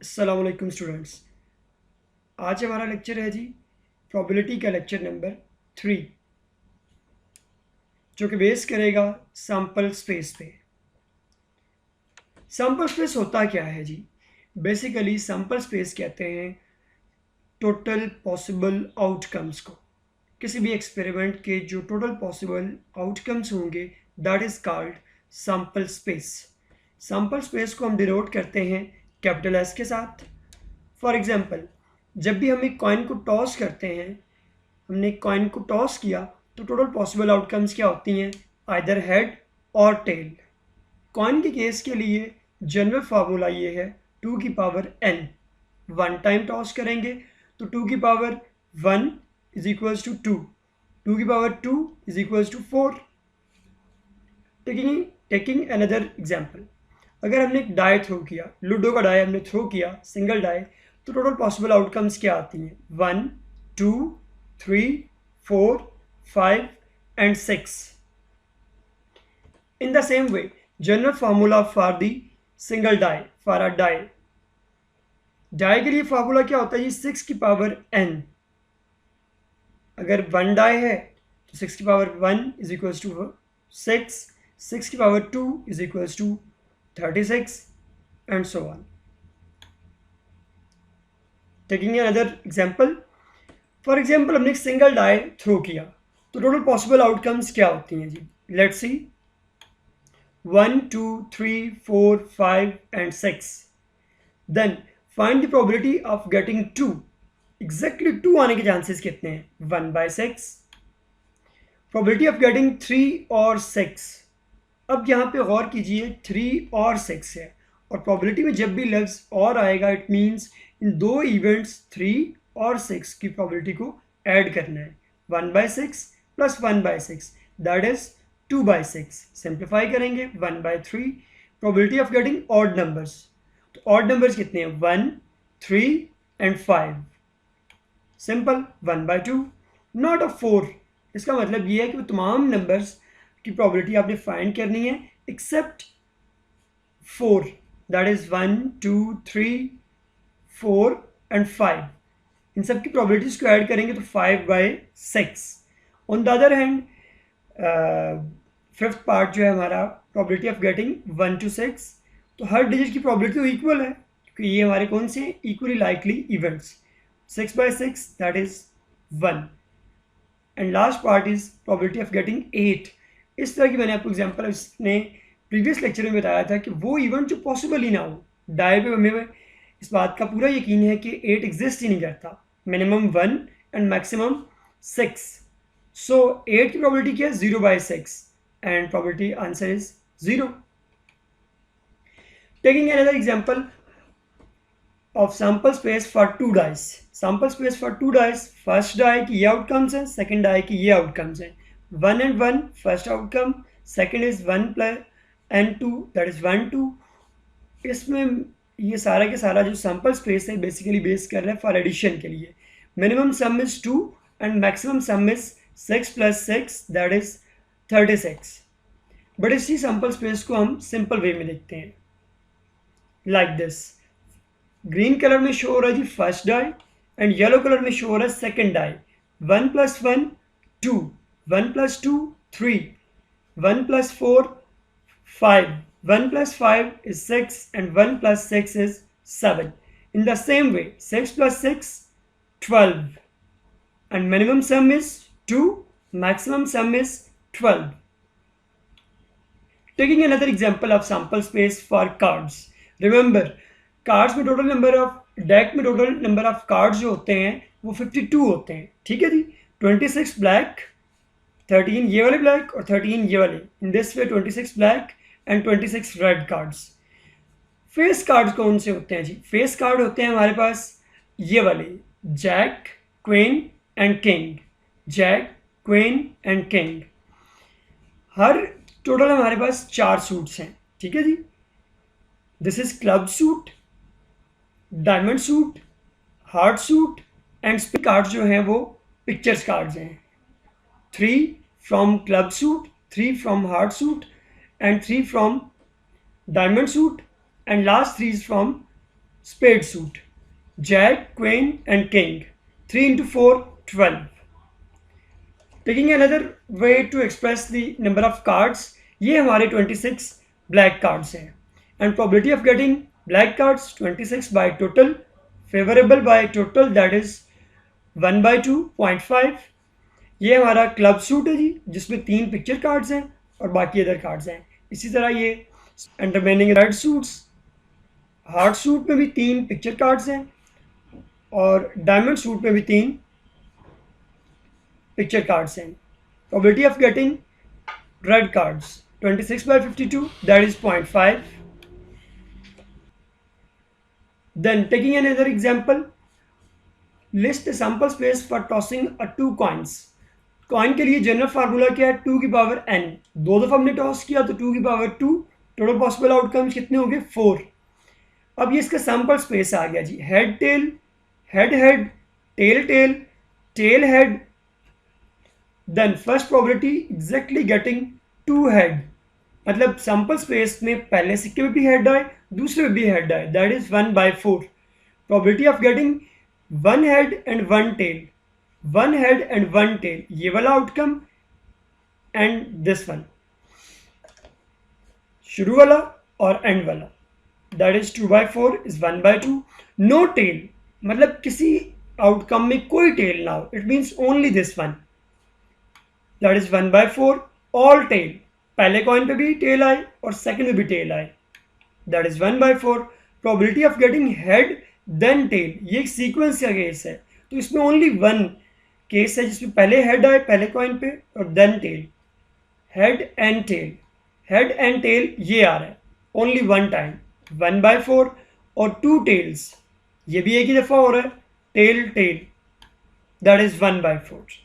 अस्सलाम वालेकुम स्टूडेंट्स। आज हमारा लेक्चर है जी प्रोबेबिलिटी का लेक्चर नंबर 3, जो कि बेस करेगा सैम्पल स्पेस पे। सैम्पल स्पेस होता क्या है जी? बेसिकली सैम्पल स्पेस कहते हैं टोटल पॉसिबल आउटकम्स को। किसी भी एक्सपेरिमेंट के जो टोटल पॉसिबल आउटकम्स होंगे that is called sample space. Sample space को हम डिनोट करते हैं कैपिटल एस के साथ। फॉर एग्जाम्पल, जब भी हम एक कॉइन को टॉस करते हैं, हमने कॉइन को टॉस किया तो टोटल पॉसिबल आउटकम्स क्या होती हैं? आइदर हेड और टेल। कॉइन के केस के लिए जनरल फार्मूला ये है 2 की power n। One time toss करेंगे तो 2 की पावर 1 इज इक्वल्स टू 2, 2 की power 2 is equals to 4। Taking another example, अगर हमने एक डाई थ्रो किया, लूडो का डाई हमने थ्रो किया, सिंगल डाई, तो टोटल पॉसिबल आउटकम्स क्या आती हैं? 1, 2, 3, 4, 5 and 6। In the same way, general formula for the single die, for a die, die के लिए फार्मूला क्या होता है जी? 6 की पावर n। अगर वन डाई है तो 6 की पावर 1 इज इक्वल्स टू 6, 6 की power 2 is equals to 36 and so on. Taking another example, for example हमने एक सिंगल डाई थ्रो किया तो टोटल पॉसिबल आउटकम्स क्या होती हैं जी? Let's see, 1, 2, 3, 4, 5 and 6. Then find the probability of getting 2. Exactly 2 आने के चांसेस कितने हैं? 1/6. Probability of getting 3 और 6. अब यहाँ पे गौर कीजिए, 3 और 6 है और probability में जब भी लफ्ज और आएगा इट मीन्स इन दो इवेंट्स 3 और 6 की probability को ऐड करना है। 1/6 प्लस 1/6 दैट इज 2/6। सिंप्लीफाई करेंगे 1/3। Probability of getting odd numbers, तो ऑड नंबर्स कितने हैं? 1, 3 एंड 5। Simple 1/2 not a 4। इसका मतलब ये है कि वो तमाम नंबर्स की प्रोबेबिलिटी आपने फाइंड करनी है एक्सेप्ट 4, दैट इज 1, 2, 3, 4 एंड 5। इन सब की प्रोबेबिलिटीज को ऐड करेंगे तो 5/6। On the other hand fifth part जो है हमारा प्रोबेबिलिटी ऑफ गेटिंग 1 to 6, तो हर डिजिट की प्रोबेबिलिटी तो इक्वल है क्योंकि ये हमारे कौन से equally likely events. 6/6 that is 1 and last part is probability of getting 8। इस तरह की मैंने आपको एग्जांपल इसने प्रीवियस लेक्चर में बताया था कि वो इवेंट जो पॉसिबल ही ना हो। डाई पे हमें इस बात का पूरा यकीन है कि 8 एग्जिस्ट ही नहीं करता, मिनिमम 1 एंड मैक्सिमम 6। सो 8 की प्रोबेबिलिटी क्या है? 0/6 and probability answer is 0. Taking another example of sample space for two dice. Sample space for two dice, first die की ये outcomes हैं, second die की ये outcomes हैं। 1 and 1 first outcome, second is 1 plus and 2 that is 1, 2। इसमें ये सारा के सारा जो सैम्पल स्पेस है बेसिकली बेस कर रहा है फॉर एडिशन के लिए। Minimum sum is 2 and maximum sum is 6 + 6 that is 36। But इसी सैम्पल स्पेस को हम सिंपल वे में देखते हैं लाइक दिस। ग्रीन कलर में शो हो रहा है जी first die and yellow colour में शो हो रहा है second die. 1 + 1 2, 1 + 2 3, 1 + 4 5, 1 + 5 is 6 and 1 + 6 is 7. In the same way 6 + 6 12 and minimum sum is 2, maximum sum is 12. Taking another example of sample space for cards. Remember, cards में total number of deck में total number of cards जो होते हैं वो 52 होते हैं। ठीक है जी, 26 ब्लैक, 13 ये वाले ब्लैक और 13 ये वाले। In this way 26 black and 26 red cards. Face cards कौन से होते हैं जी? फेस कार्ड होते हैं हमारे पास ये वाले, jack, queen and king. Jack, queen and king. हर टोटल हमारे पास 4 सूट्स हैं। ठीक है जी, this is club suit, diamond suit, heart suit and spin cards जो हैं वो पिक्चर्स कार्ड्स हैं। 3 from club suit, 3 from heart suit and 3 from diamond suit and last 3 from spade suit, jack, queen and king. 3 into 4, 12. Taking another way to express the number of cards, ये हमारे 26 black cards हैं and probability of getting black cards 26 by total, favorable by total, that is 1 by 2.5. ये हमारा club suit है जी जिसमें 3 picture cards हैं और बाकी अदर कार्ड्स हैं. इसी तरह ये and remaining red suits, heart suit में भी 3 पिक्चर कार्ड्स हैं और डायमंड सूट में भी 3 पिक्चर कार्ड्स हैं. Probability of getting red cards 26 by 52, that is 0.5. Then taking another example, list the sample space for tossing a 2 coins. Coin के लिए general formula क्या है? 2 की पावर n. 2 दफ़ा हमने टॉस किया तो 2 की पावर 2. टोटल पॉसिबल आउटकम्स कितने हो गए? 4. अब ये इसका सैम्पल स्पेस आ गया जी. Head tail, head head, tail tail, tail head. Then first probability exactly getting 2 head, मतलब सैम्पल स्पेस में पहले सिक्के में भी हेड आए, दूसरे में भी हेड आए, that is 1 by 4. Probability of getting 1 head and 1 tail, 1 head and 1 tail, ये वाला आउटकम एंड दिस वन, शुरू वाला और एंड वाला, that is 2 by 4 is 1 by 2. No tail मतलब किसी आउटकम में कोई टेल ना हो, it means only this one, that is 1 by 4. All tail, पहले कॉइन पे भी टेल आए और सेकंड में भी टेल आए, that is 1 by 4. Probability of getting head then tail, ये एक सीक्वेंस का केस है तो इसमें ओनली वन केस है जिसमें पहले हेड आए पहले कॉइन पे और then tail, head and tail, head and tail ये आ रहा है ओनली वन टाइम, 1 by 4. और 2 टेल्स ये भी एक ही दफ़ा हो रहा है, tail tail, that is 1 by 4.